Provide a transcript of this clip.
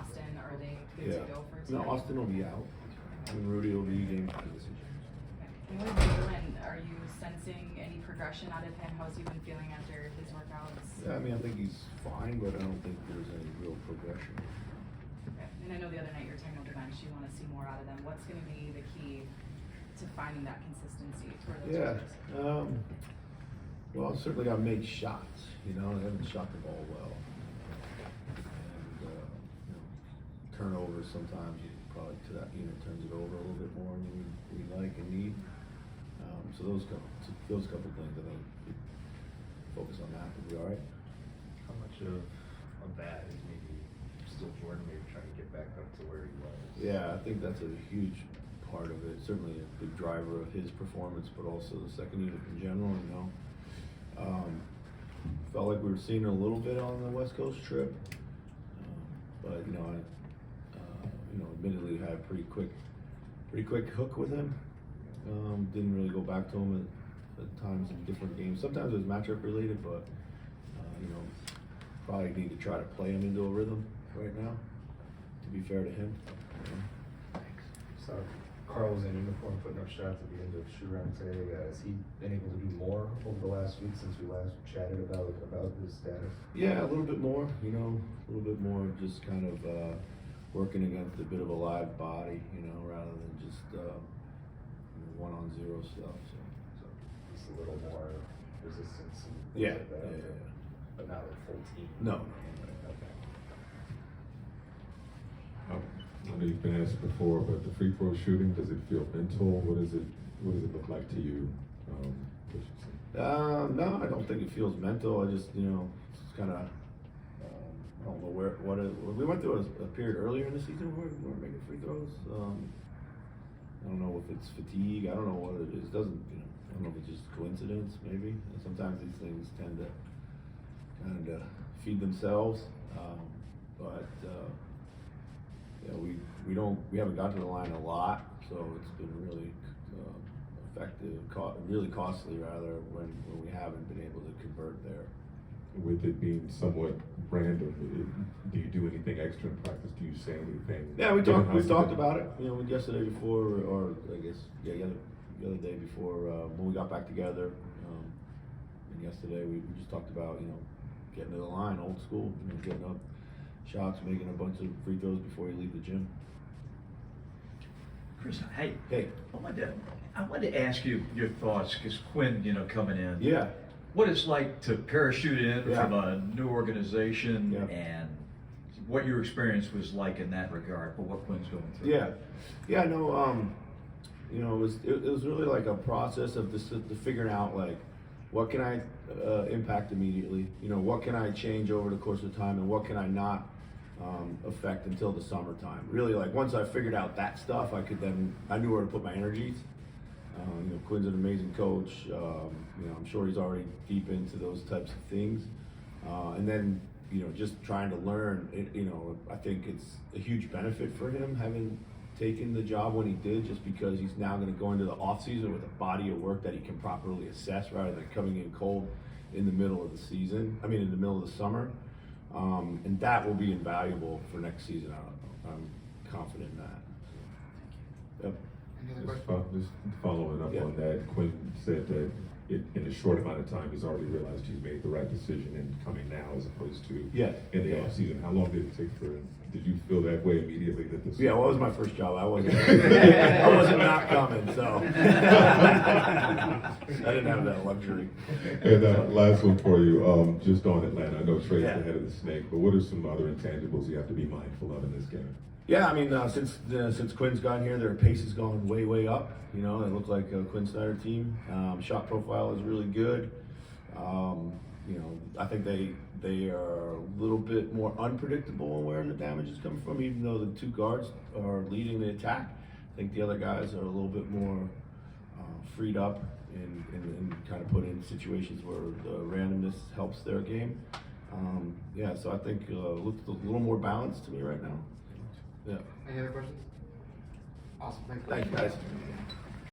Austin. Are they good to go for No, tonight? Austin will be out. And Rudy will be game time decision. And with Jalen, are you sensing any progression out of him? How's he been feeling after his workouts? Yeah, I mean, I think he's fine, but I don't think there's any real progression. Okay. And I know the other night you were talking about the bench. You want to see more out of them. What's going to be the key to finding that consistency toward those numbers? Well, certainly got to make shots. You know, they haven't shot the ball well. And turnovers sometimes probably to that turns it over a little bit more than we like and need. So those couple things, I think, focus on that, we'll be all right. How much of that is maybe still Jordan maybe trying to get back up to where he was? Yeah, I think that's a huge part of it. Certainly a big driver of his performance, but also the second unit in general. Felt like we were seeing it a little bit on the West Coast trip, but admittedly had a pretty quick hook with him. Didn't really go back to him at times in different games. Sometimes it was matchup related, but probably need to try to play him into a rhythm right now, to be fair to him. So Carl was in uniform putting up shots at the end of shoot around today. Has he been able to do more over the last week since we last chatted about his status? Yeah, a little bit more, just kind of working against a bit of a live body, rather than just 1-on-0 stuff. So just a little more resistance and things yeah, like that. yeah. But not a full team. No. Okay. I know you've been asked before, but the free throw shooting, does it feel mental? What does it look like to you? No, I don't think it feels mental. I just, it's kind of, I don't know we went through a period earlier in the season where we weren't making free throws. I don't know if it's fatigue. I don't know what it is. I don't know if it's just coincidence, maybe. And sometimes these things tend to kind of feed themselves. We haven't got to the line a lot, so it's been really effective, really costly rather, when we haven't been able to convert there. With it being somewhat random, do you do anything extra in practice? Do you say anything? Yeah, we talked about it. Yesterday before, or I guess the other day before when we got back together. And yesterday we just talked about getting to the line, old school, getting up shots, making a bunch of free throws before you leave the gym. Chris, hey. Hey. I wanted to ask you your thoughts, because Quinn, coming in. Yeah. What it's like to parachute in Yeah. from a new organization, Yeah. and what your experience was like in that regard for what Quinn's going through. Yeah. No. It was really like a process of just figuring out like what can I impact immediately. What can I change over the course of time, and what can I not affect until the summertime. Really, like once I figured out that stuff, I knew where to put my energies. Quinn's an amazing coach. I'm sure he's already deep into those types of things. And then, just trying to learn, I think it's a huge benefit for him having taken the job when he did, just because he's now going to go into the off season with a body of work that he can properly assess rather than coming in cold in the middle of the season. In the middle of the summer. And that will be invaluable for next season. I'm confident in that. Yep. Just following up on that, Quinn said that in a short amount of time, he's already realized he's made the right decision in coming now as opposed to in the off season. How long did it take did you feel that way immediately that this? Yeah, well, it was my first job. I wasn't not coming, so I didn't have that luxury. And last one for you, just on Atlanta. I know Trey's the head of the snake, but what are some other intangibles you have to be mindful of in this game? Yeah, since Quinn's gotten here, their pace has gone way up. It looked like a Quinn Snyder team. Shot profile is really good. I think they are a little bit more unpredictable on where the damage is coming from, even though the two guards are leading the attack. I think the other guys are a little bit more freed up and kind of put in situations where the randomness helps their game. So I think it looks a little more balanced to me right now. Yeah. Any other questions? Awesome. Thanks. Thanks, guys.